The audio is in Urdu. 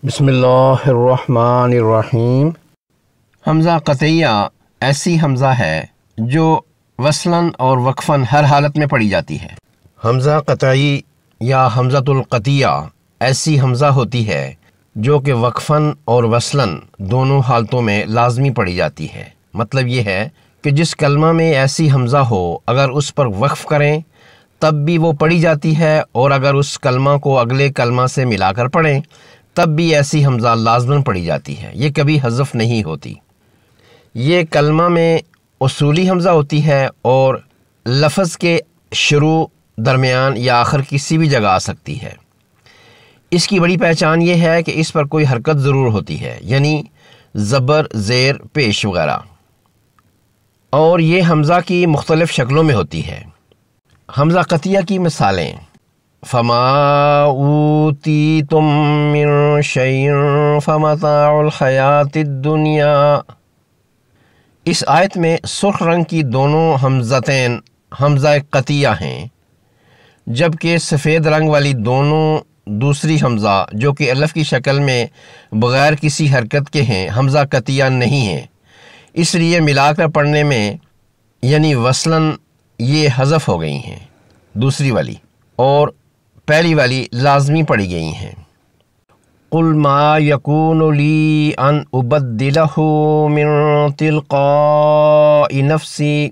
بسم اللہ الرحمن الرحیم۔ حمزہ قطعیہ ایسی حمزہ ہے جو وصلاً اور وقفاً ہر حالت میں پڑھی جاتی ہے۔ حمزہ قطعی یا حمزۃ القطعیہ ایسی حمزہ ہوتی ہے جو کہ وقفاً اور وصلاً دونوں حالتوں میں لازمی پڑھی جاتی ہے۔ مطلب یہ ہے کہ جس کلمہ میں ایسی حمزہ ہو اگر اس پر وقف کریں تب بھی وہ پڑھی جاتی ہے، اور اگر اس کلمہ کو اگلے کلمہ سے ملا کر پڑھیں تب بھی ایسی حمزہ لازماً پڑھی جاتی ہے، یہ کبھی حذف نہیں ہوتی۔ یہ کلمہ میں اصولی حمزہ ہوتی ہے اور لفظ کے شروع، درمیان یا آخر کسی بھی جگہ آ سکتی ہے۔ اس کی بڑی پہچان یہ ہے کہ اس پر کوئی حرکت ضرور ہوتی ہے، یعنی زبر، زیر، پیش وغیرہ، اور یہ حمزہ کی مختلف شکلوں میں ہوتی ہے۔ حمزہ قطعیہ کی مثالیں: فما اوتیتم من شیء فمتاع الحیات الدنیا۔ اس آیت میں سرخ رنگ کی دونوں حمزتین حمزہ قطعیہ ہیں، جبکہ سفید رنگ والی دونوں دوسری حمزہ جو کہ الف کی شکل میں بغیر کسی حرکت کے ہیں حمزہ قطعیہ نہیں ہیں، اس لیے ملا کر پڑھنے میں یعنی وصلاً یہ حذف ہو گئی ہیں، دوسری والی اور پہلی والی لازمی پڑھی گئی ہیں۔ قل ما یکون لی ان ابدلہ من تلقاء نفسی۔